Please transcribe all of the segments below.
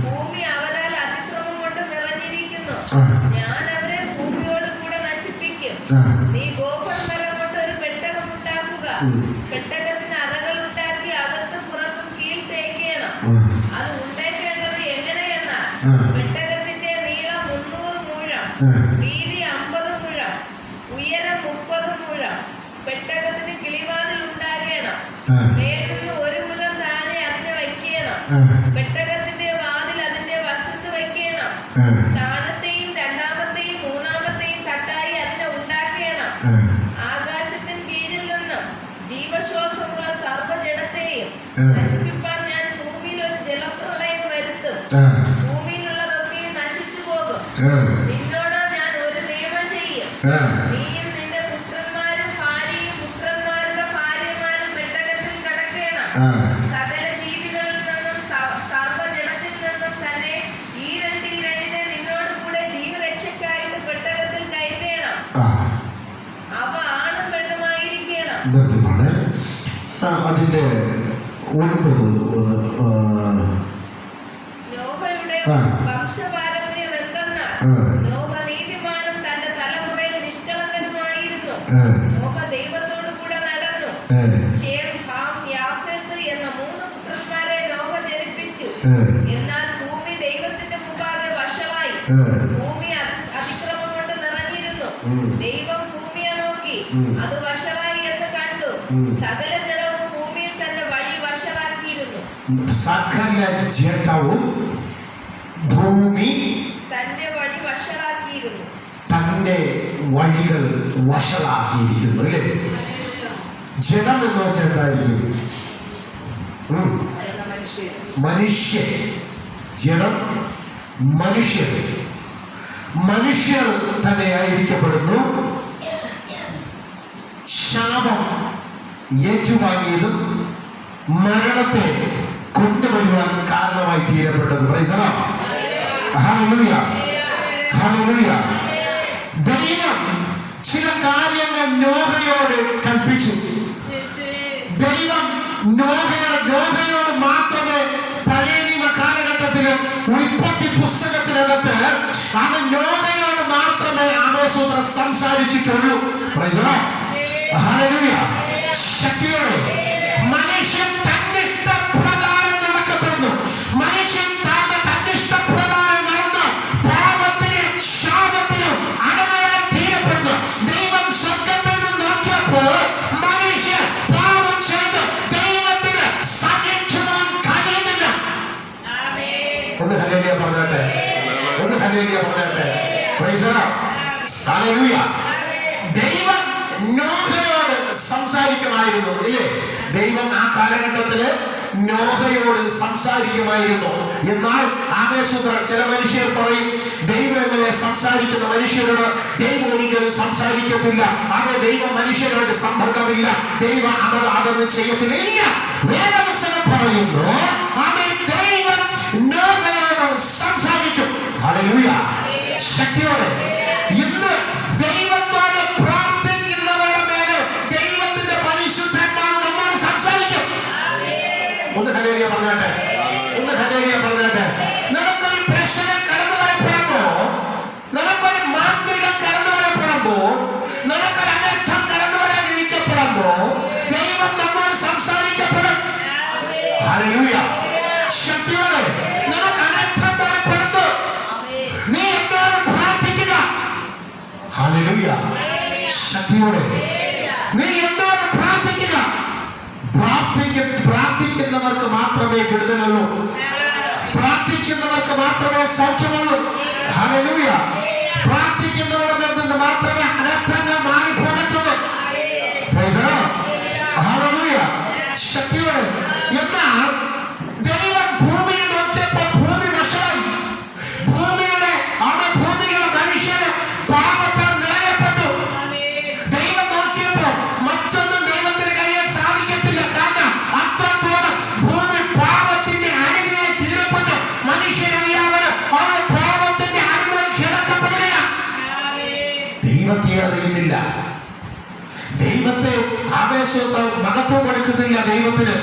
ഭൂമി അവരാൽ അതിക്രമം കൊണ്ട് നിറഞ്ഞിരിക്കുന്നു. ഞാൻ അവരെ ഭൂമിയോട് കൂടെ നശിപ്പിക്കും. നീ ഗോഫർ മരം കൊണ്ട് ഒരു പെട്ടകം ഉണ്ടാക്കുക. പെട്ടകത്തിന് അറകൾ ഉണ്ടാക്കി അകത്തും പുറത്തും കീൽ തേക്കണം. അത് ഉണ്ടാക്കേണ്ടത് എങ്ങനെയെന്നാൽ പെട്ടകത്തിന്റെ നീളം 300 മുഴം, വീതി 50 മുഴം, ഉയരം 30 മുഴം. പെട്ടകത്തിന് കിളിവാതിൽ ഉണ്ടാകണം. മേലിൽ നിന്ന് 1 മുഴം താഴെ അതിനെ വയ്ക്കണം. പെട്ടകത്തിന്റെ വാതിൽ അതിന്റെ വശത്ത് വയ്ക്കണം. താഴത്തെയും രണ്ടാമത്തെയും മൂന്നാമത്തെയും തട്ടായി അതിനെ ഉണ്ടാക്കണം. ആകാശത്തിന് കീഴിൽ നിന്നും ജീവശ്വാസമുള്ള സർവ്വജഡത്തെയും നശിപ്പിപ്പാൻ ഞാൻ ഭൂമിയിൽ ഒരു ജലപ്രളയം വരുത്തും. ഭൂമിയിലുള്ളതൊക്കെ നശിച്ചു പോകും. നിന്നോട് ഞാൻ ഒരു നിയമം ചെയ്യും. നീയും നിന്റെ പുത്രന്മാരും ഭാര്യയും പുത്രന്മാരുടെ ഭാര്യമാരും പെട്ടകത്തിൽ കിടക്കണം. സകല ജീവികളിൽ നിന്നും സർവ്വജനത്തിൽ നിന്നും തന്നെ ഈ രണ്ടിനെ നിന്നോട് കൂടെ ജീവരക്ഷയ്ക്കായിട്ട് പെട്ടകത്തിൽ കയറ്റണം. അവ ആണും പെണ്ണുമായിരിക്കണം. അതിന്റെ നോഹയുടെ വംശപാരമ്പര്യം എന്തെന്നാൽ നോഹ നീതിമാനും തന്റെ തലമുറയിൽ നിഷ്കളങ്കനുമായിരുന്നു. നോഹ ദൈവത്തോടു കൂടെ നടന്നു. ശേം, ഹാം, യാഫെത്ത് എന്ന 3 പുത്രന്മാരെ നോഹ ജനിപ്പിച്ചു. എന്നാൽ ഭൂമി ദൈവത്തിന്റെ മുമ്പാകെ വഷളായി. ഭൂമി അതിക്രമം കൊണ്ട് നിറഞ്ഞിരുന്നു. ദൈവം ഭൂമിയെ നോക്കി, അത് വഷളായി എന്ന് കണ്ടു. സകല ജഡവും ഭൂമിയിൽ തന്റെ വഴി വഷളാക്കിയിരുന്നു. സകല ജഡവും ഭൂമി തന്റെ വഴി വഷളാക്കിയിരുന്നു. തന്റെ വഴികൾ വഷളാക്കിയിരിക്കുന്നു. അല്ലേ? ജഡം എന്ന് വെച്ചാൽ എന്തായിരിക്കും? മനുഷ്യൻ. ജഡം മനുഷ്യർ. മനുഷ്യർ തന്നെ ആയിരിക്കപ്പെടുന്നു. ശാപം ഏറ്റുവാങ്ങിയതും മരണത്തെ കൊണ്ടുവരുവാൻ കാരണമായി തീരപ്പെട്ടത്. ദൈവം ചില കാര്യങ്ങൾ നോഹയോട് കൽപ്പിച്ചു. ദൈവം നോഹയോട് മാത്രമേ പഴയ നിയമ കാലഘട്ടത്തില് ഉൽപ്പത്തി പുസ്തകത്തിനകത്ത് അവൻ നോഹയോട് മാത്രമേ ആമോസൂത്രം സംസാരിച്ചിട്ടുള്ളൂ. ശക്തിയോടെ മനുഷ്യൻ തന്റെ ഇഷ്ടപ്രകാരം നടക്കപ്പെടുന്നു. മനുഷ്യൻ തന്റെ ഇഷ്ടപ്രകാരം നടന്ന് പാപത്തിന് ശാപത്തിന് അടിമയായി തീരപ്പെടുന്നു. ദൈവം സ്വർഗ്ഗത്തിൽ നിന്ന് നോക്കിയപ്പോൾ മനുഷ്യൻ പാപം ചെയ്ത് ദൈവത്തിന് സഹിക്കുവാൻ കഴിയുന്നില്ല. ഒന്ന് ഹല്ലേലൂയ പറഞ്ഞാട്ടെ. ദൈവം നോഹയോട് സംസാരിക്കുമായിരുന്നു. ഇല്ലേ? ദൈവം ആ കാലഘട്ടത്തില് നോഹയോട് സംസാരിക്കുമായിരുന്നു. എന്നാൽ ആവേശത്തിൽ ചില മനുഷ്യർ പറയും, ദൈവം എങ്ങനെ സംസാരിക്കുന്ന മനുഷ്യരോട് ദൈവം ഒരിക്കലും സംസാരിക്കത്തില്ല. അവൻ ദൈവം മനുഷ്യരോട് സമ്പർക്കമില്ല. ദൈവം അവർ അതൊന്നും ചെയ്യത്തില്ല. ഇല്ല, വേദപുസ്തകം പറയുന്നു അവൻ ദൈവം നോഹയോട് സംസാരിക്കും. ഹല്ലേലൂയ. ശക്തിയോടെ ഇന്ന് ദൈവത്തോട് പ്രാർത്ഥിക്കുന്നവരുടെ മേലെ ദൈവത്തിന്റെ പരിശുദ്ധാത്മാവ് നമ്മോട് സംസാരിക്കും. ഒന്ന് ഹല്ലേലൂയ പറഞ്ഞാട്ടെ. നമുക്കൊരു പ്രശ്നം കടന്നു വരപ്പെടുമ്പോ, നമുക്കൊരു മാന്ത്രികം കടന്നു വരപ്പെടുമ്പോ, നമുക്കൊരു അനർത്ഥം കടന്നു വരാനിരിക്കപ്പെടുമ്പോ ദൈവം നമ്മോട് സംസാരിക്കപ്പെടും. ഹല്ലേലൂയ. ശക്തിയോടെ നമുക്ക് അനർത്ഥം വരപ്പെടുമ്പോ നീ എന്നോട് പ്രാർത്ഥിക്കുക. ഹല്ലേലൂയ. ശക്തിയോടെ നീ എന്നോട് പ്രാർത്ഥിക്കുക. പ്രാർത്ഥിക്കുന്നവർക്ക് മാത്രമേ വിടുതലുള്ളൂ. പ്രാർത്ഥിക്കുന്നവർക്ക് മാത്രമേ സൗഖ്യമുള്ളൂ. ഹല്ലേലൂയ. പ്രാർത്ഥിക്കുന്നവരുടെ നിന്ന് മാത്രമേ അനർത്ഥങ്ങൾ മാറിപ്പോകത്തുള്ളൂ. ഹല്ലേലൂയ. ശക്തിയോടെ. എന്നാൽ ദൈവം ഭൂമിയെ നോക്കിയപ്പോൾ ഭൂമി വഷളായി. ഭൂമിയുടെ മനുഷ്യന് പാപത്താൽ നിറയപ്പെട്ടു. ദൈവം നോക്കിയപ്പോൾ മറ്റൊന്നും ദൈവത്തിന് കഴിയാൻ സാധിക്കത്തില്ല. കാരണം അത്രത്തോളം ഭൂമി പാപത്തിന്റെ അടിമയായി തീരപ്പെട്ടു. മനുഷ്യരെല്ലാവരും ആ പാപത്തിന്റെ അടിമയിൽ കിടക്കപ്പെടുകയാണ്. ദൈവത്തെ അറിയുന്നില്ല. ദൈവത്തെ ആവേശത്തോടെ മഹത്വം കൊടുക്കുന്നില്ല. ദൈവത്തിന്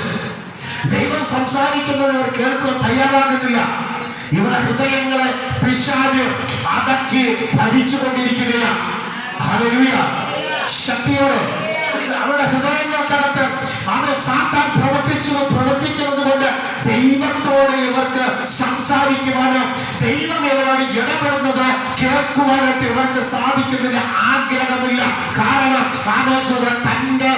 ദൈവം സംസാരിക്കുന്നത് അവർ കേൾക്കാൻ തയ്യാറാകുന്നില്ല. ഇവിടെ ഹൃദയങ്ങളെ പിശാച് അടക്കി ഭരിച്ചുകൊണ്ടിരിക്കുകയാണ്. ഹല്ലേലൂയ. ശക്തിയോടെ അവരുടെ ഹൃദയങ്ങൾക്കകത്ത് അത് സാത്താൻ പ്രവർത്തിക്കുന്നത് കൊണ്ട് ദൈവത്തോട് ഇവർക്ക് സംസാരിക്കുവാനോ ദൈവം ഇവരോട് ഇടപെടുന്നത് കേൾക്കുവാനായിട്ട് ഇവർക്ക് സാധിക്കുന്നില്ല, ആഗ്രഹമില്ല. കാരണം തന്റെ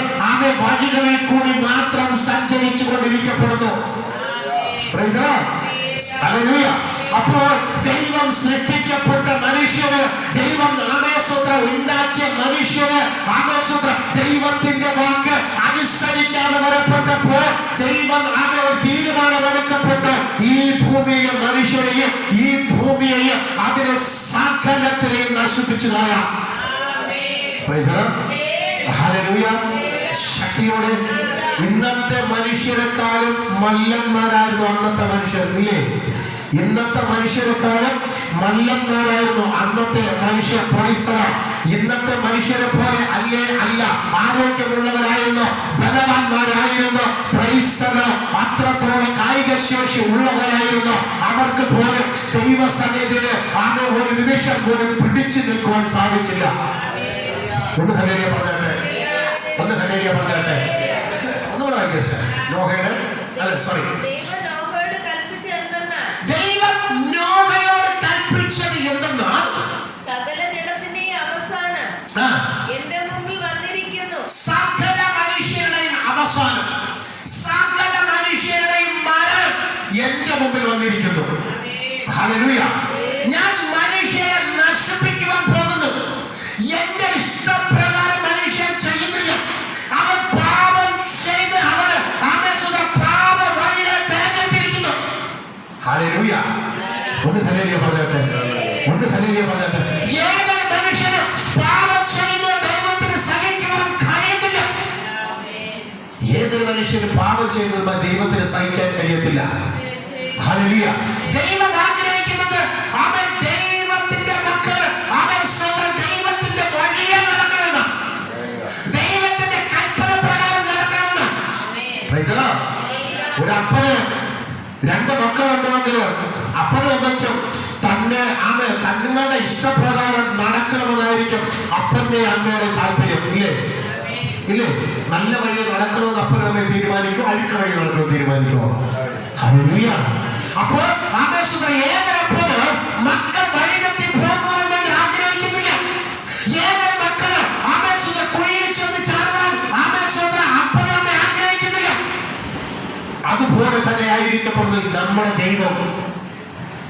വഴികളിൽ കൂടി മാത്രം സഞ്ചരിച്ചു കൊണ്ടിരിക്കപ്പെടുന്നു. അപ്പോൾ ദൈവം സൃഷ്ടിക്കപ്പെട്ട മനുഷ്യന്, ദൈവം ഉണ്ടാക്കിയ മനുഷ്യന് ദൈവത്തിന്റെ വാക്ക് അനുസരിക്കാതെ വരപ്പെട്ടപ്പോൾ ദൈവം തീരുമാനമെടുക്കപ്പെട്ട് ഈ ഭൂമിയെ മനുഷ്യരെയും ഈ ഭൂമിയെയും അതിനെ സകലത്തിനെയും നശിപ്പിച്ചു കളയാം. ശക്തിയോടെ ഇന്നത്തെ മനുഷ്യരെക്കാളും മല്ലന്മാരായിരുന്നു അന്നത്തെ മനുഷ്യർ, ഇല്ലേ? ഇന്നത്തെ മനുഷ്യരെക്കാളും മല്ലന്മാരായിരുന്നു അന്നത്തെ മനുഷ്യർ. ഇന്നത്തെ മനുഷ്യരെ പോലെ അല്ല, ആരോഗ്യമുള്ളവരായിരുന്നു, ബലവാന്മാരായിരുന്നു, അത്രത്തോളം കായിക ശേഷി ഉള്ളവരായിരുന്നു. അവർക്ക് പോലും ദൈവസന്നിധിയിൽ ഒരു നിമിഷം പോലും പിടിച്ചു നിൽക്കുവാൻ സാധിച്ചില്ല. ഒന്ന് ഹല്ലേലൂയ പറഞ്ഞാട്ടെ, ഒന്ന് ഹല്ലേലൂയ പറഞ്ഞാട്ടെ. ഒന്നുകൂടെ വായിക്കാം. നോഹയുടെ ദൈവം നോഹയോട് കൽപ്പിച്ചത് എന്തെന്നാൽ സകല ജഡത്തിന്റെയും അവസാനം എന്റെ മുമ്പിൽ വന്നിരിക്കുന്നു. സകല മനുഷ്യരുടെയും അവസാനം, സകല മനുഷ്യരുടെയും മരണം എന്റെ മുമ്പിൽ വന്നിരിക്കുന്നു. ഹല്ലേലൂയ. ഞാൻ മനുഷ്യരെ നശിപ്പിക്കുവാൻ പോകുന്നു. എന്റെ ഇഷ്ടപ്രകാരം മനുഷ്യൻ ചെയ്യുന്നില്ല. അവൻ പാപം ചെയ്ത് അവന് പാപ വഴികളെ തിരഞ്ഞെടുത്തിരിക്കുന്നു. ഹല്ലേലൂയ. ഒന്ന് ഹല്ലേലൂയ പറഞ്ഞാട്ടെ, ഒന്ന് ഹല്ലേലൂയ പറഞ്ഞാട്ടെ. ഏതൊരു മനുഷ്യനും പാപം ചെയ്യുന്നത് ദൈവത്തിന് സഹിക്കുവാൻ കഴിയത്തില്ല. ഏതൊരു മനുഷ്യനും പാപം ചെയ്യുന്നത് ദൈവത്തിന് സഹിക്കാൻ കഴിയത്തില്ല. ഹല്ലേലൂയ. ദൈവം ആഗ്രഹിക്കുന്നത് അവൻ ദൈവത്തിന്റെ മക്കള് അവൻ സ്വന്തം ദൈവത്തിന്റെ വഴിയെ നടക്കണമെന്ന്, ദൈവത്തിന്റെ കൽപ്പന പ്രകാരം നടക്കണമെന്ന്. ഒരു അപ്പന് രണ്ട് മക്കളുണ്ടെങ്കിൽ അപ്പനും അമ്മയ്ക്കും തങ്ങളുടെ ഇഷ്ടപ്രകാരം നടക്കണമെന്നായിരിക്കും അപ്പന്റെ അമ്മയുടെ താല്പര്യം, ഇല്ലേ? ഇല്ലേ? നല്ല വഴി നടക്കണമെന്ന് അപ്പനും അമ്മയെ തീരുമാനിക്കും, അഴുക്ക വഴി നടക്കണമെന്ന് തീരുമാനിക്കുമോ? ഹല്ലേലൂയ. അപ്പോൾ ഏതൊരപ്പന് മക്കൾ വഴിതെറ്റി പോകുവാൻ വേണ്ടി ആഗ്രഹിക്കുന്നില്ല. ഏതൊരു മക്കള് കുഴിയിൽ ചെന്ന് ചാടാൻ അപ്പനും അമ്മ ആഗ്രഹിക്കുന്നില്ല. അതുപോലെ തന്നെ ആയിരിക്കപ്പെടുന്നത് നമ്മുടെ ദൈവം.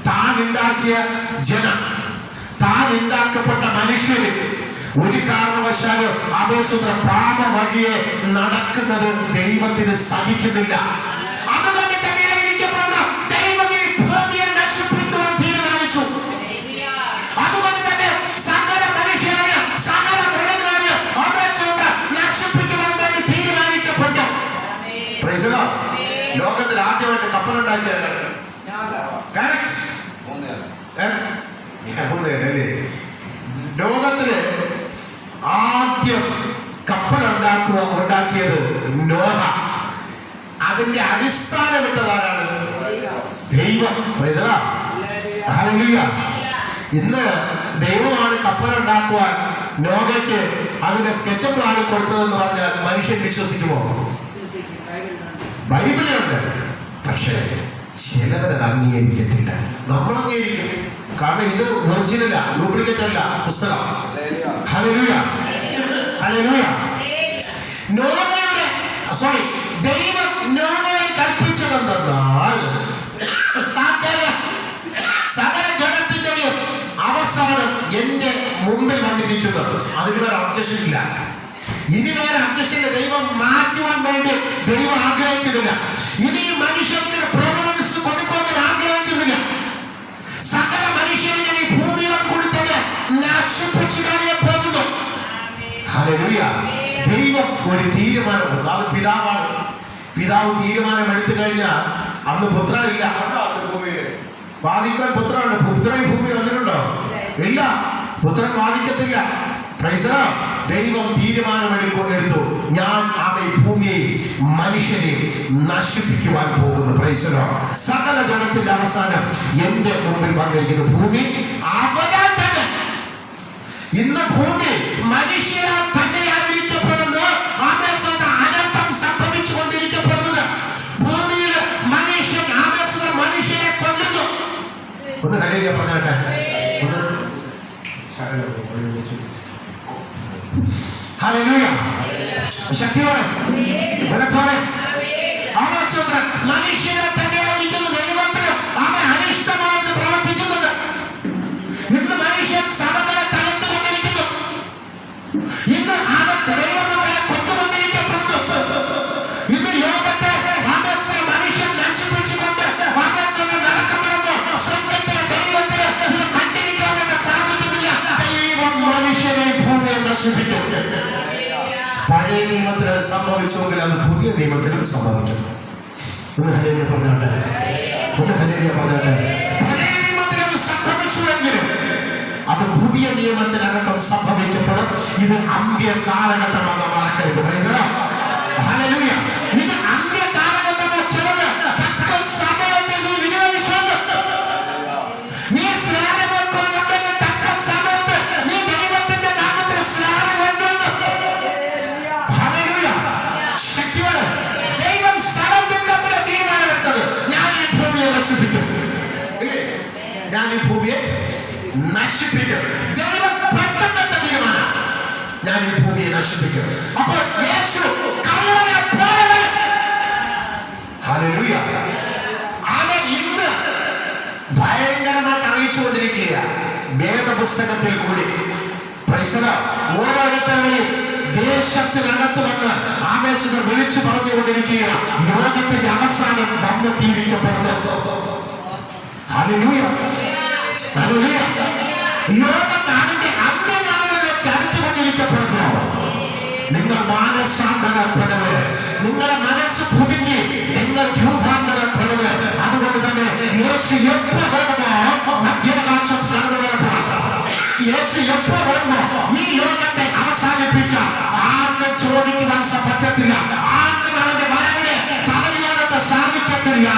താൻ ഉണ്ടാക്കിയ ജനം, താൻ ഉണ്ടാക്കപ്പെട്ട മനുഷ്യര് ഒരു കാരണവശാലും പാപ വഴിയെ നടക്കുന്നത് ദൈവത്തിന് സഹിക്കുന്നില്ല. അതുകൊണ്ട് തന്നെ ആയിരിക്കപ്പെടുന്ന ദൈവം ഈ ഭൂമിയെ നശിപ്പിക്കുവാൻ തീരുമാനിച്ചു. അതുകൊണ്ട് തന്നെ സകല മനുഷ്യരെയും സകല മൃഗങ്ങളെയും നശിപ്പിക്കുവാൻ വേണ്ടി തീരുമാനിക്കപ്പെട്ടു. ലോകത്തിൽ ആദ്യമായിട്ട് കപ്പലുണ്ടാക്കിയ ലോകത്തില് ആദ്യം ഉണ്ടാക്കിയത് നോഹ. അതിന്റെ അടിസ്ഥാനം ഇട്ടതാരാണ്? ദൈവം. ഹല്ലേലൂയ. ഇന്ന് ദൈവമാണ് കപ്പലുണ്ടാക്കുവാൻ നോഹയ്ക്ക് അതിന്റെ സ്കെച്ച് പ്ലാൻ കൊടുത്തതെന്ന് പറഞ്ഞാൽ മനുഷ്യൻ വിശ്വസിക്കുമോ? ബൈബിളിലുണ്ട്. പക്ഷേ ചിലവരത് അംഗീകരിക്കത്തില്ല. നമ്മൾ അംഗീകരിക്കും. കാരണം ഇത് ഒറിജിനലാ, ഡ്യൂപ്ലിക്കേറ്റ് അല്ല പുസ്തകം. ഹല്ലേലൂയ. ഹല്ലേലൂയ. ദൈവം നോഹയോട് കൽപ്പിച്ചതെന്നാൽ സകല ജനത്തിന്റെയും അവസാനം എന്റെ മുമ്പിൽ വന്നിരിക്കുന്നത്. അതിന് വേറെ ഒബ്ജക്ഷൻ ഇല്ല. ഇനി വേറെ ഒബ്ജക്ഷൻ ദൈവം മാറ്റുവാൻ വേണ്ടി ദൈവം ആഗ്രഹിക്കുന്നില്ല. ഇനി മനുഷ്യർക്ക് പ്രൊവലൻസ് കൊടുക്കാൻ ആഗ്രഹിക്കുന്നില്ല. സകല മനുഷ്യരെ ഈ ഭൂമിയോട് കൂടി തന്നെ നശിപ്പിച്ചു കളയാൻ പോകുന്നു. ഹല്ലേലൂയ. ദൈവം ഒരു തീരുമാനം, അത് പിതാവാണ്. പിതാവ് തീരുമാനം എടുത്തു കഴിഞ്ഞാൽ അന്ന് പുത്രനില്ല. വാദിക്കാൻ പുത്രനുണ്ട്. പുത്രൻ ഈ ഭൂമി വന്നിട്ടുണ്ടോ? ഇല്ല. പുത്രൻ വാദിക്കത്തില്ല. ദൈവം തീരുമാനമെടുത്തു, ഞാൻ ഈ ഭൂമിയെ മനുഷ്യനെ നശിപ്പിക്കുവാൻ പോകുന്നു. Praise the Lord. സകല ജനത്തിന്റെ അവസാനം എന്റെ മുമ്പിൽ വന്നിരിക്കുന്ന ഭൂമി അവരാൽ തന്നെ. ഇന്ന് ഭൂമി മനുഷ്യരാൽ തന്നെയായിരിക്കപ്പെടുന്നത്. അനർത്ഥം സംഭവിച്ചുകൊണ്ടിരിക്കപ്പെടുന്നത്. ഭൂമിയിൽ മനുഷ്യരെ കൊല്ലുന്നു. ഒന്ന് ഹല്ലേലൂയ പറഞ്ഞാട്ടെ. ഹല്ലേലൂയ. ശക്തിയോടെ ബലത്തോടെ മനുഷ്യരെ തന്നെയായിരിക്കുന്ന ദൈവത്തിന് അവൻ അനിഷ്ടമായത് പ്രവർത്തിക്കുന്നുണ്ട്. ഇന്ന് മനുഷ്യൻ സഭകളെ തകർത്തുകൊണ്ടിരിക്കുന്നു. ഇന്ന് ദൈവങ്ങളെ കൊണ്ടുകൊണ്ടിരിക്കപ്പെടുന്നു. ഇന്ന് ലോകത്തെ മനുഷ്യൻ നശിപ്പിച്ചുകൊണ്ട് നടക്കപ്പെടുന്നു. സ്വർഗ്ഗത്തിലെ ദൈവത്തിന് ഇത് കണ്ടിരിക്കാൻ സാധിക്കുന്നില്ല. ദൈവം മനുഷ്യനെ ഭൂമിയെ നശിപ്പിക്കും. പഴയ നിയമത്തിൽ സംഭവിച്ചുവെങ്കിൽ അത് പുതിയ നിയമത്തിലും സംഭവിക്കും. ഒന്ന് ഹല്ലേലൂയ പറഞ്ഞാട്ടെ. ഒന്ന് ഹല്ലേലൂയ പറഞ്ഞാട്ടെ. പഴയ നിയമത്തിൽ അത് സംഭവിച്ചുവെങ്കിലും അത് പുതിയ നിയമത്തിനകത്തും സംഭവിക്കപ്പെടും. ഇത് അന്ത്യകാലഘട്ടമാണ്, മറക്കരുത്. Praise the Lord. ഹല്ലേലൂയ. ഇത് അന്ത്യകാലഘട്ടമോ ചിലത് തക്ക സമയത്ത് നീ വിനിയോഗിച്ചുകൊണ്ട് നീ സ്നാനമേൽക്കുന്നുണ്ടെങ്കിൽ തക്ക സമയത്ത് നീ ദൈവത്തിന്റെ നാമത്തിൽ സ്നാനമേൽക്കുന്നു. ഹല്ലേലൂയ. ശക്തിയോടെ ദൈവം സ്ഥലം വിൽക്കപ്പെടുന്ന തീരുമാനമെടുത്തത്, ഞാൻ ഈ ഭൂമിയെ നശിപ്പിക്കും. ഞാൻ ഈ ഭൂമിയെ നശിപ്പിക്കും. ദൈവം പെട്ടെന്ന് തീരുമാനം, ഞാൻ ഈ ഭൂമിയെ നശിപ്പിക്കും. അപ്പോൾ യേശു കള്ളനെ പോലെ ഹല്ലേലൂയ അവൻ ഇന്ന് ഭയങ്കരമായിട്ട് അറിയിച്ചുകൊണ്ടിരിക്കുക വേദപുസ്തകത്തിൽ കൂടി. Praise the Lord. ഓരോരുത്തരുടെയും ദേശത്തിനകത്ത് വന്ന് ആവേശങ്ങൾ വിളിച്ചു പറഞ്ഞുകൊണ്ടിരിക്കുക, ലോകത്തിന്റെ അവസാനം വന്നെത്തിയിരിക്കപ്പെടുന്നു. ഹല്ലേലൂയ. ഹല്ലേലൂയ. ലോകം അതിന്റെ അന്ത്യനാളുകളിലേക്ക് അടുത്തുകൊണ്ടിരിക്കപ്പെടുന്നു. നിങ്ങൾ മാനസാന്തരപ്പെടുക. നിങ്ങളുടെ മനസ്സ് പുതുക്കി നിങ്ങൾ രൂപാന്തരപ്പെടുക. അതുകൊണ്ട് തന്നെ യേശു എപ്പോ വരുമോ മധ്യാകാശം കടന്നു വരപ്പെടാം. യേശു എപ്പോ വരുമോ ഈ ലോകത്തെ അവസാനിപ്പിക്കാം. ആർക്കും ചോദിക്കുവാൻ പറ്റത്തില്ല. ആർക്കും അവന്റെ വരവിനെ തടയാനൊക്കെ സാധിക്കത്തില്ല.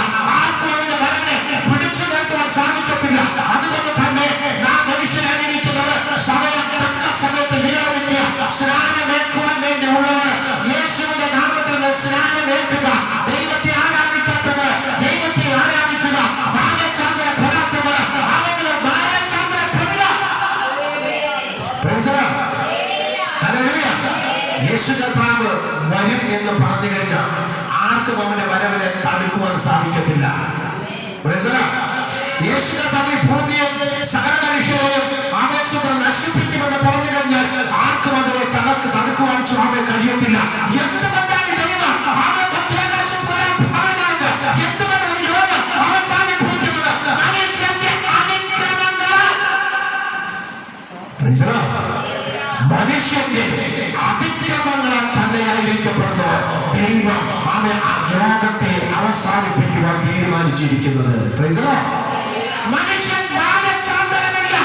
ആർക്കും അവന്റെ വരവിനെ പിടിച്ചു നിർത്തുവാൻ സാധിക്കത്തില്ല. അതുകൊണ്ട് തന്നെ നാം മനുഷ്യരായിരിക്കുന്നത് സമയം തക്ക സമയത്ത് വിനിയോഗിക്കുക. സ്നാനമേൽക്കുവാൻ വേണ്ടി ഉള്ളവർ യേശുവിന്റെ നാമത്തിൽ സ്നാനമേൽക്കുക. ദൈവത്തെ ആരാധിക്കാത്തവർ ദൈവത്തെ ആരാധിക്കുക. മാനസാന്തരപ്പെടാത്തവർ അവരുടെ മാനസാന്തരപ്പെടുക. ഹല്ലേലൂയ. യേശു കർത്താവ് വരും എന്ന് പറഞ്ഞു കഴിഞ്ഞാൽ ആർക്കും അവന്റെ വരവിനെ തടുക്കുവാൻ സാധിക്കത്തില്ല. യേശു കർത്താവ് ഭൂമിയെ സകല മനുഷ്യരെയും ആവേശത്തിൽ നശിപ്പിക്കുമെന്ന് പറഞ്ഞു കഴിഞ്ഞാൽ ആർക്കും അതിനെ തടുക്കുവാൻ അവൻ കഴിയത്തില്ല. എന്തുകൊണ്ടാണ് ദൈവം അവൻ മധ്യാകാശം പറയാനുണ്ട്? എന്തുകൊണ്ടാണ് ഈ ലോകം അവസാനിപ്പിക്കുന്നത്? മനുഷ്യന്റെ അതിക്രമങ്ങളാൽ. മനുഷ്യന്റെ അതിക്രമങ്ങളാൽ തന്നെയായിരിക്കപ്പെടുന്നു ദൈവം അവൻ ലോകത്തെ അവസാനിപ്പിക്കുവാൻ തീരുമാനിച്ചിരിക്കുന്നത്. മനുഷ്യൻ മാനസാന്തരമില്ല.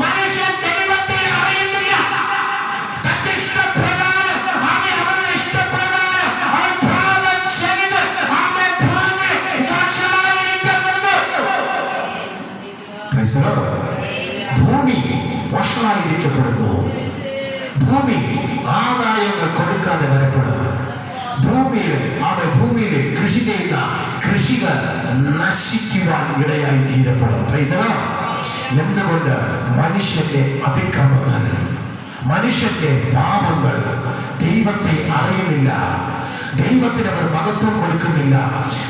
മനുഷ്യൻ ദൈവത്തെ അറിയുന്നില്ല. തന്റെ ഇഷ്ടപ്രകാരം അവരുടെ ഇഷ്ടപ്രകാരം അവൻ പാപം ചെയ്ത് അവൻ ഭൂമി വഷളായിരിക്കപ്പെടുന്നു. ഭൂമി വഷളായിരിക്കപ്പെടുന്നു. ഭൂമി ആദായങ്ങൾ കൊടുക്കാതെ വരപ്പെടുന്നു. ഭൂമിയിൽ കൃഷി ചെയ്യുന്ന കൃഷികൾ നശിക്കുവാൻ ഇടയായി തീരപ്പെടും. എന്തുകൊണ്ട്? മനുഷ്യന്റെ അതിക്രമങ്ങൾ, മനുഷ്യന്റെ പാപങ്ങൾ. ദൈവത്തെ അറിയുന്നില്ല. ദൈവത്തിന് അവർ മഹത്വം കൊടുക്കുന്നില്ല.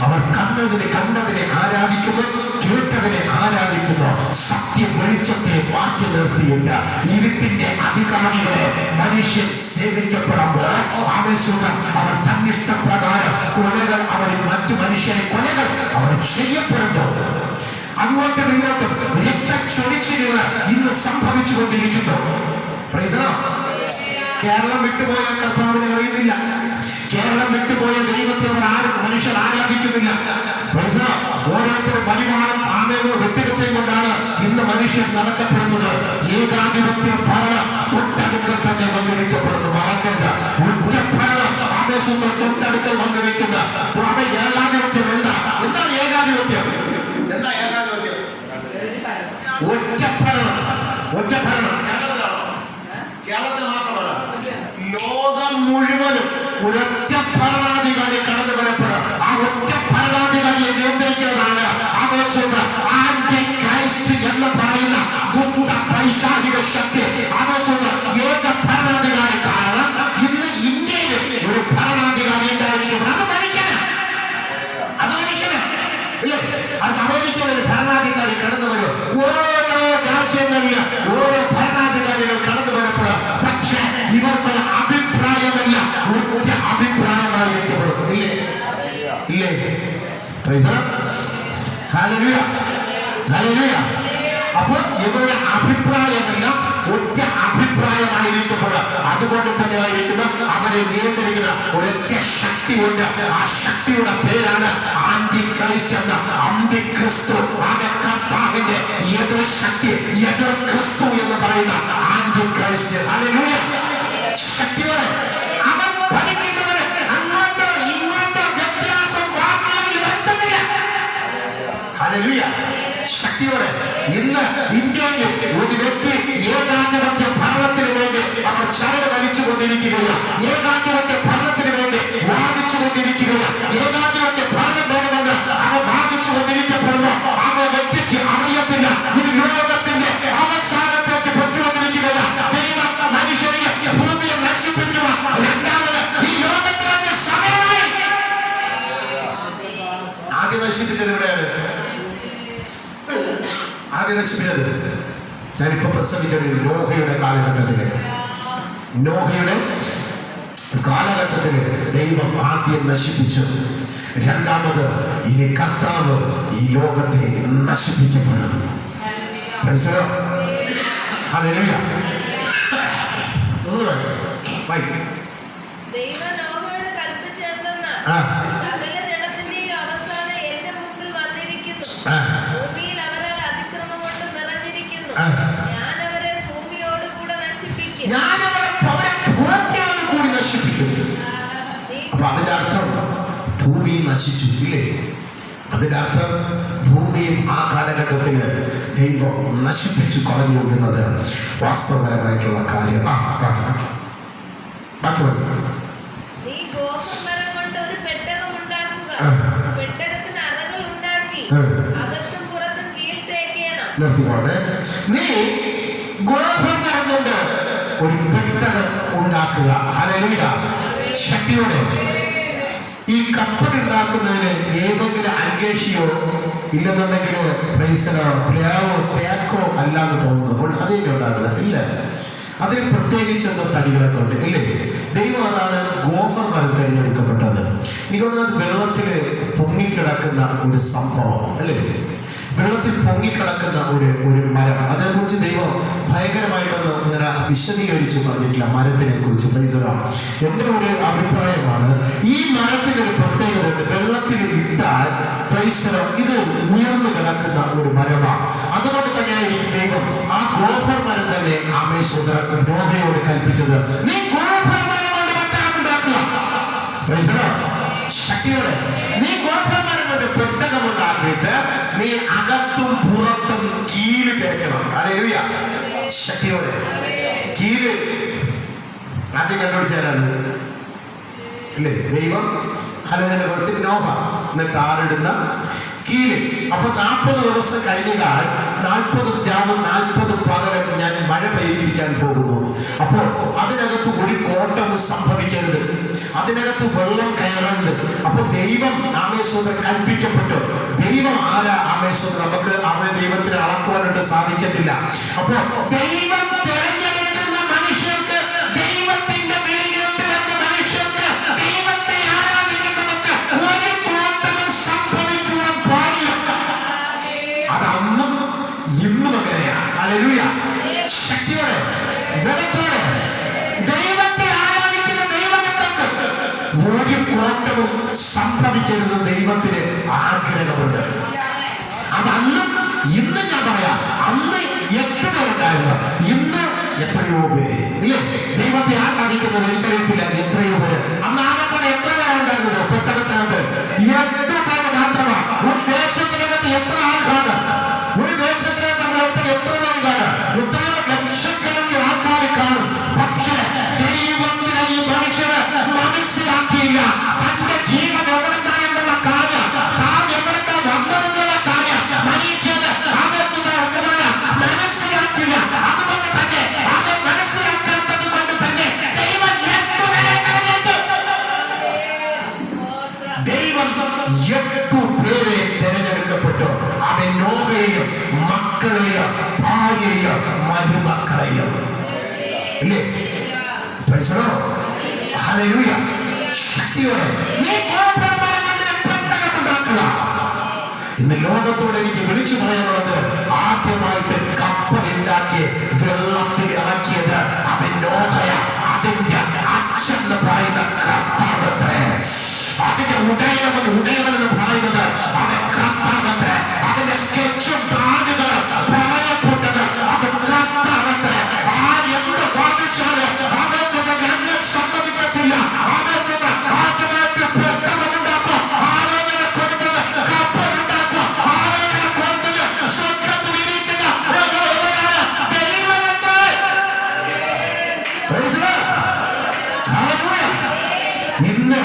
അവർ കണ്ടതിനെ ആരാധിക്കുന്നു, കേട്ടതിനെ ആരാധിക്കുന്നു. സത്യ വെളിച്ചത്തെ മാറ്റി നിർത്തിയില്ല. ഇരുട്ടിന്റെ അധികാരികളെ മനുഷ്യൻ സേവിക്കപ്പെടുമ്പോൾ അവർ തന്നിഷ്ടപ്രകാരം കൊലകൾ, അവരിൽ മറ്റു മനുഷ്യരെ കൊലകൾ അവർ ചെയ്യപ്പെടുന്നു. അങ്ങോട്ടും ഇങ്ങോട്ടും രക്തച്ചൊരിച്ചിലുകൾ ഇന്ന് സംഭവിച്ചുകൊണ്ടിരിക്കുന്നു. കേരളം വിട്ടുപോയ കർത്താവിനെ അറിയുന്നില്ല. കേരളം വിട്ടുപോയ ദൈവത്തെ മനുഷ്യർ ആരാധിക്കുന്നില്ല. ഓരോരുത്തരും പരിമാണം ആമേനോ വ്യക്തിഗതയും കൊണ്ടാണ് ഇന്ന് മനുഷ്യൻ നടക്കപ്പെടുന്നത്. ഏകാധിപത്യം ഭരണ തൊട്ടടുക്കത്തെ ഒറ്റപ്പെടണം. ഒറ്റപ്പെടണം. കേരളത്തിൽ മാത്രമല്ല, ലോകം മുഴുവനും ഒരൊറ്റ ഭരണാധികാരി കടന്നു വരപ്പെടുക. ആ ഒറ്റ ഭരണാധികാരിയെ നിയന്ത്രിക്കുന്നതാണ് ആന്റി ക്രൈസ്റ്റ് എന്ന് പറയുന്ന ദുഷ്ട പൈശാചിക ശക്തി. ഏക ഭരണാധികാരി. കാരണം ഇന്ന് ഇന്ത്യയിൽ ഒരു ഭരണാധികാരി ഉണ്ടായിരിക്കും. അത് മനുഷ്യന്. ഇല്ലേ? അത് അമേരിക്കയിൽ ഒരു ഭരണാധികാരി കടന്നു വരും. ഓരോ രാജ്യങ്ങളിൽ ഓരോ ഭരണാധികാരികൾ കടന്നു വരപ്പെടുക. പക്ഷേ ഇവർക്കുള്ള അഭിപ്രായമല്ല ഒറ്റ അഭിപ്രായമായിരിക്കപ്പെടും. ഇല്ലേ? ഇല്ലേ? അപ്പോൾ ഇവരുടെ അഭിപ്രായമെല്ലാം ഒറ്റ അഭിപ്രായമായിരിക്കപ്പെടുക. അതുകൊണ്ട് തന്നെ ആയിരിക്കുന്ന അവരെ നിയന്ത്രിക്കുന്ന ഒരൊറ്റ ശക്തിയുണ്ട്. ആ ശക്തിയുടെ പേരാണ് ആന്റി ക്രൈസ്റ്റ് എന്ന അന്തിക്രിസ്തു. കർത്താവിന്റെ എതിർ ശക്തി, എതിർ ക്രിസ്തു എന്ന് പറയുന്ന ആന്റി ക്രൈസ്റ്റ്. ഹല്ലേലൂയ. ശക്തിയോടെ അവൻ പഠിക്കുന്നവര് അങ്ങോട്ടോ ഇങ്ങോട്ടോ വ്യത്യാസം വാക്കുകളിൽ വരുത്തുന്നില്ല. ഹല്ലേലൂയ. ശക്തിയോടെ ഇന്ന് ഇന്ത്യയിൽ ഒരു വ്യക്തി ഏകാധിപത്യ ഭരണത്തിന് വേണ്ടി അവർ ചരട് വലിച്ചുകൊണ്ടിരിക്കുകയാണ്. ഏകാധിപത്യ ഭരണത്തിന് വേണ്ടി വാദിച്ചുകൊണ്ടിരിക്കുകയാണ്. ഏകാധിപത്യ ഭരണം വേണമെന്ന് അവർ വാദിച്ചുകൊണ്ടിരിക്കപ്പെടുന്നു. ആ വ്യക്തിക്ക് അറിയത്തില്ല ഇത് ലോകത്തിന്റെ അവസാനത്തേക്ക് പൊട്ടിക്കൊണ്ടിരിക്കുകയാണ്. ദൈവം മനുഷ്യരെ ഭൂമിയെ നശിപ്പിക്കുക. രണ്ടാമത് ഈ ലോകത്തിന്റെ സമയമായി. ആദ്യം നശിപ്പിച്ചത് എവിടെയാണ്? ആദ്യം നശിപ്പിച്ചത് ഞാനിപ്പോ പ്രസംഗിച്ചത് നോഹയുടെ കാലഘട്ടത്തില്. നോഹയുടെ കാലഘട്ടത്തില് ദൈവം ആദ്യം നശിപ്പിച്ചു. രണ്ടാമത് ഇനി കർത്താവ് ഈ ലോകത്തെ നശിപ്പിക്കപ്പെടും. ഹല്ലേലൂയ. ദൈവം നോഹയോട് കൽപ്പിച്ചതെന്തെന്നാൽ സകല ജഡത്തിന്റെയും അവസാനം എന്റെ മുമ്പിൽ വന്നിരിക്കുന്നു. ഭൂമിയിൽ അവരാൽ അതിക്രമം കൊണ്ട് നിറഞ്ഞിരിക്കുന്നു. ഞാൻ അവരെ ഭൂമിയോട് കൂടെ നശിപ്പിക്കും. അപ്പൊ അതിന്റെ അർത്ഥം ഭൂമി നശിച്ചു. ഇല്ലേ? അതിന്റെ അർത്ഥം ഭൂമിയും ആ കാലഘട്ടത്തില് ദൈവം നശിപ്പിച്ചു കളഞ്ഞു എന്നത് വാസ്തവപരമായിട്ടുള്ള കാര്യം. ബാക്കി നീ ഗോപുരം കൊണ്ട് ഒരു പെട്ടകം ഉണ്ടാക്കുക. പെട്ടകത്തിന് അറകൾ ഉണ്ടാക്കി അകത്തും പുറത്തും കീൽ തേക്കണം. നിർത്തിക്കോട്ടെ. നീ ഗോപുരം കൊണ്ട് ഒരു പെട്ടകം ഉണ്ടാക്കുക. ഹല്ലേലൂയ. ശക്തിയോടെ ഈ കപ്പൽ ഉണ്ടാക്കുന്നതിന് ഏതെങ്കിലും അങ്കേഷിയോ ഇല്ലെന്നുണ്ടെങ്കിൽ പ്ലാവോ തേക്കോ അല്ലാന്ന് തോന്നുന്നു. അതിന്റെ ഉണ്ടാകുന്നത് ഇല്ല. അതിന് പ്രത്യേകിച്ച് എന്തോ തടികളൊക്കെ ഉണ്ട്. ഇല്ലേ? ദൈവം അതാണ് ഗോഫർ മരം തിരഞ്ഞെടുക്കപ്പെട്ടത്. എനിക്ക് തോന്നുന്നത് വെള്ളത്തില് പൊങ്ങിക്കിടക്കുന്ന ഒരു സംഭവം. അല്ലേ? വെള്ളത്തിൽ പൊങ്ങിക്കിടക്കുന്ന ഒരു മരം. അതേക്കുറിച്ച് ദൈവം ഭയങ്കരമായിട്ടൊന്നും ഇങ്ങനെ വിശദീകരിച്ച് പറഞ്ഞിട്ടില്ല മരത്തിനെ കുറിച്ച്. എന്റെ ഒരു അഭിപ്രായമാണ് ഈ മരത്തിനൊരു പ്രത്യേകത ഉണ്ട്. വെള്ളത്തിൽ ഇട്ടാൽ ഇത് ഉയർന്നു കിടക്കുന്ന ഒരു മരമാണ്. അതുകൊണ്ട് തന്നെയായിരിക്കും ദൈവം ആ ഗോഫർ മരം തന്നെ നോഹയോട് കൽപ്പിച്ചത്. നീ ഗോഫർ മരം കൊണ്ട് പെട്ടകം ഉണ്ടാക്കുക. ശക്തിയോടെ നീ ഗോഫർ മരം കൊണ്ട് പെട്ടകം ഉണ്ടാക്കിയിട്ട് നീ അകത്തും പുറത്തും കീല് തേക്കണം. ഹല്ലേലൂയ. ശക്തിയോടെ കീല് ആദ്യം കണ്ടുപിടിച്ചാലാണ്. ഇല്ലേ? ദൈവം ഹല്ലേലൂയ കൊടുത്ത് നോഹ എന്നിട്ട് ആറിടുന്ന കീല്. അപ്പൊ 40 ദിവസം കഴിഞ്ഞാൽ 40 രാവും 40 പകലും ഞാൻ മഴ പെയ്യിക്കാൻ പോകുന്നു. അപ്പോൾ അതിനകത്ത് ഒരു കോട്ടവും സംഭവിക്കരുത്. അതിനകത്ത് വെള്ളം കയറരുത്. അപ്പൊ ദൈവം ആമേശ്വരം കൽപ്പിക്കപ്പെട്ടു. ദൈവം ആരാ? ആമേശ്വരം. നമുക്ക് അവൻ ദൈവത്തിന് അളക്കുവാനായിട്ട് സാധിക്കത്തില്ല. അപ്പൊ ദൈവം തിരഞ്ഞെടുക്കുന്ന മനുഷ്യർക്ക്, ദൈവത്തിന്റെ വിളിയിലോട്ട് വരുന്ന മനുഷ്യർക്ക്, ദൈവത്തെ ആരാധിക്കുന്നവർക്ക് ഒരു കോട്ടവും സംഭവിക്കുവാൻ പാടില്ല. അത് അന്നും ഇന്നും അങ്ങനെയാണ്. ഹല്ലേലൂയ. ശക്തിയോടെ ബലത്തോടെ ദൈവത്തെ ആരാധിക്കുന്ന ദൈവമക്കൾക്ക് ഒരു കോട്ടവും സംഭവിക്കരുത്. ദൈവത്തിന് ആഗ്രഹമുണ്ട്. അതന്നും ഇന്നും ഞാൻ പറയാം. അന്ന് എത്ര പേരുണ്ടായിരുന്നു, ഇന്ന് എത്രയോ പേര്. ഇല്ലേ? ദൈവത്തെ ആരാധിക്കുന്നത് എനിക്കറിയത്തില്ല എത്രയോ പേര്. അന്ന് ആകെപ്പാടെ എത്ര പേരുണ്ടായിരുന്നല്ലോ പെട്ടകത്തിനകത്ത്? 8 പേര് മാത്രമാണ്. ഒരു ദേശത്തിനകത്ത് എത്ര ആൾക്കാണ്? ഒരു ദേശത്തിനകത്ത് നമ്മൾ ദൈവം 8 പേരെ തിരഞ്ഞെടുക്കപ്പെട്ടു. അവൻ നോഹയെയും മക്കളെയും ഭാര്യയെയും മരുമക്കളെയും ഇല്ലേ? Praise the Lord. ഹല്ലേലൂയ. ശക്തിയോടെ നീ പെട്ടകമുണ്ടാക്കുക. ഇന്ന് ലോകത്തോട് എനിക്ക് വിളിച്ചു പറയാനുള്ളത്, ആദ്യമായിട്ട് കപ്പലുണ്ടാക്കി വെള്ളത്തിൽ ഇറക്കിയത് അവൻ നോഹയ. അതിന്റെ അച്ഛൻ എന്ന് പറയുന്ന കർത്താവത്രേ. അതിന്റെ ഉടയവൻ എന്ന് പറയുന്നത് അവൻ കർത്താവത്രേ. അതിന്റെ സ്കെച്ചും പ്ലാനുകളും പറയപ്പെട്ടത് അത് കർത്താവത്രേ. ആരെന്ത് ബാധിച്ചാലും അതൊന്നും ഞങ്ങൾ സമ്മതിക്കത്തില്ല. അതൊന്നും ആദ്യമായിട്ട് പെട്ടകമുണ്ടാക്കും. ആലോചന കൊടുത്തത് കപ്പലുണ്ടാക്കും. ആലോചന കൊടുത്തത് സ്വർഗ്ഗത്തിൽ ഇരിക്കുന്ന ദൈവമത്രേ. Praise the Lord. Hallelujah. ഇന്ന്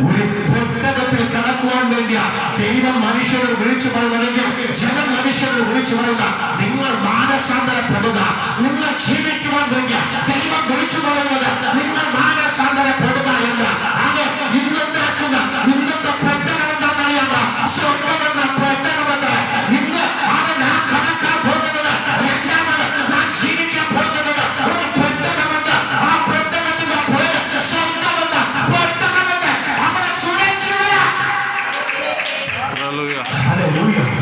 ഒരു പെട്ടകത്തിൽ കടക്കുവാൻ വേണ്ടിയ ദൈവം മനുഷ്യരോട് വിളിച്ചു പറയുന്നെങ്കിൽ, ജനം മനുഷ്യരോട് വിളിച്ചു പറയുക, നിങ്ങൾ മാനസാന്തരപ്പെടുക. നിങ്ങൾ ജീവിക്കുവാൻ വേണ്ടിയ ദൈവം വിളിച്ചു പറയുന്നത് നിങ്ങൾ മാനസാന്തരപ്പെടുക എന്ന്. അത് ഇന്നുണ്ടാക്കുന്ന ഇന്നത്തെ പെട്ടകം എന്താണെന്നറിയാമോ? സ്വർഗ്ഗമെന്ന പെട്ടകമെന്ന്. ഇന്ന് അത് നാം കടക്കാൻ പോകുന്നത്, രണ്ടാമത് നാം ജീവിക്കാൻ പോകുന്നത് ഒരു പെട്ടകമെന്ന്. ആ പെട്ടകത്തിന്റെ പേര് സ്വർഗ്ഗമെന്ന പെട്ടകമെന്ന്. അവിടെ സുരക്ഷിതരാ. Hallelujah. Hallelujah.